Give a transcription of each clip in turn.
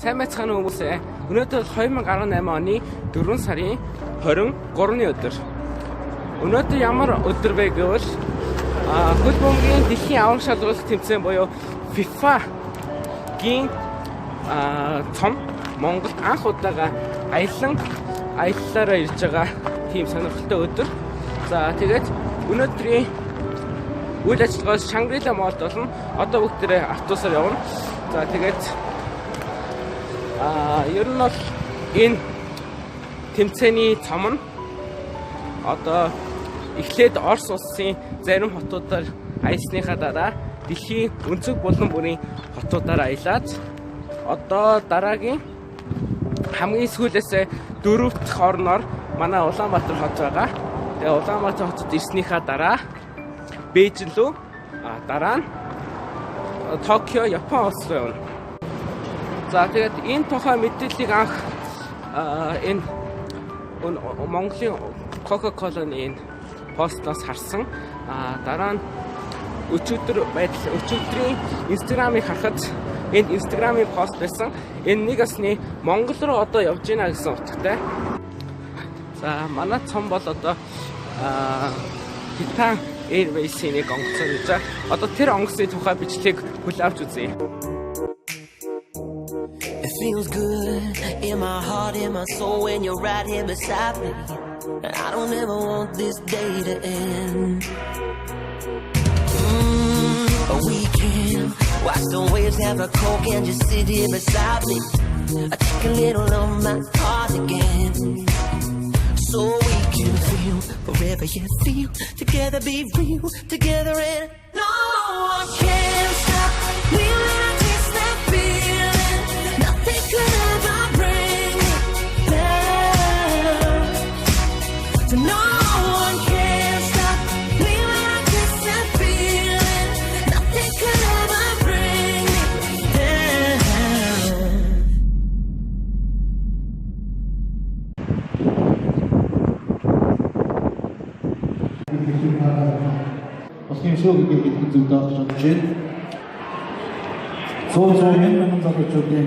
сайн байцгаана уу хүмүүсээ. Өнөөдөр 2018 оны 4 сарын 23-ны өдөр. Өнөөдөр ямар өдөр вэ гэвэл хөл бөмбөгийн дэлхийн аврах шалралт тэмцээн буюу FIFA-гийн том Монголд анх удаага аяллаараа ирж байгаа тийм сонирхолтой өдөр. За тэгээд өнөөдрийн үйл ажиллагаас Шангрила Молд болно. Одоо бүгдээрээ автобусаар явна. За тэгээд ер нь бол энэ тэмцээний цом нь одоо эхлээд Орос улсын зарим хотуудаар аялсныхаа дараа дэлхийн өнцөг болон бүрийн хотуудаар аялаад одоо дараагийн хамгийн сүүлээс 4 дахь орноор манай Улаанбаатар хот байгаа. Тэгээ Улаанбаатар хотод ирснийхаа дараа Бээжин рүү дараа нь Токио, Япон улс руу явна. За тэгээд энэ тухай мэдээллийг анх энэ Монголын Coca-Cola-ны энэ постноос харсан. Дараа нь өчигдрийн Instagram-ыг харахад энэ Instagram-ийн пост байсан. Энэ нэг асны Монгол руу одоо явж гинэ гэсэн утгатай. За манай цом бол одоо Titan Airways-ийн нэг онгоцоор гэж байгаа. Одоо тэр онгоцны тухай бичлэгийг хүлээн авч үзье. It feels good in my heart, in my soul when you're right here beside me. And I don't ever want this day to end. We can watch the waves, have a coke and just sit here beside me. I take a little of my heart again. So we can feel forever, yeah, feel together, be real together, and no one can stop. We will taste that feeling. Nothing could ever bring it down. So no one can stop. We will taste that feeling. Nothing could ever bring it down. Басны шоугийн бидний зөвдөө шатж байна. Сүүлийн мянган залуучуудын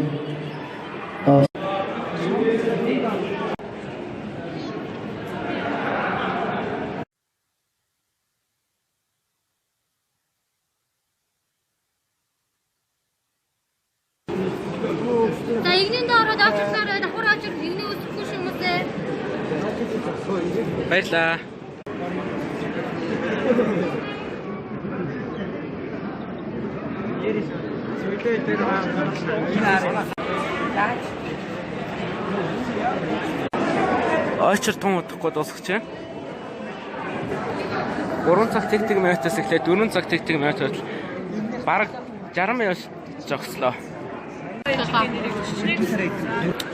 За игнэнд ороод авчихсараа давхар ажиг игний үсэхгүй shumsээ. Баярлаа. Очир тун удахгүй дуусгаж байна. 3 цаг тэгтэг минутаас эхлээд 4 цаг тэгтэг минутад бараг 60 минут зогслоо.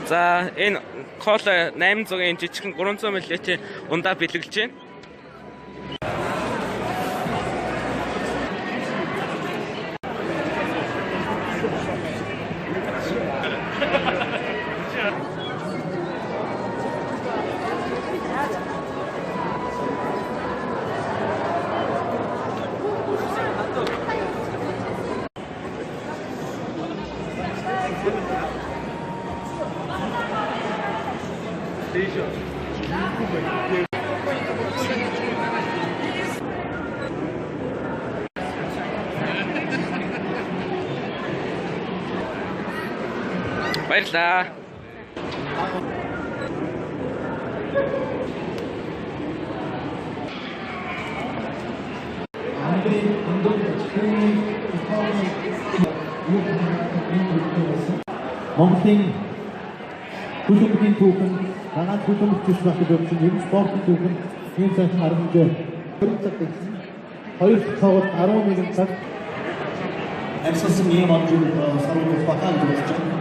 За энэ кола 800-ын жижигхэн 300 мл-ийн ундаа бэлэглэж байна. Баярлаа. Монголын хөлбөмбөгийн түүхэн, дагаад хөлбөмбөгч багт өрчин юм спортын түүхэн энэ цаг харамжаа 2 цаг гэсэн 2 цагт 11 цаг амьсгалсан юм амжиг сарууд бахаан болж байна.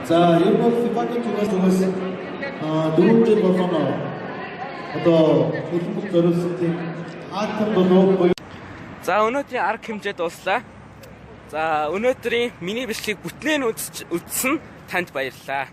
За ер нь FIFA-гийн түүхээс 4 жил болно. Одоо хөлбөмбөг зориулсан тийм аркан болов. За өнөөдрийн арга хэмжээ дууслаа. За өнөөдрийн миний бичлэгийг бүтнээр үзсэн танд баярлалаа.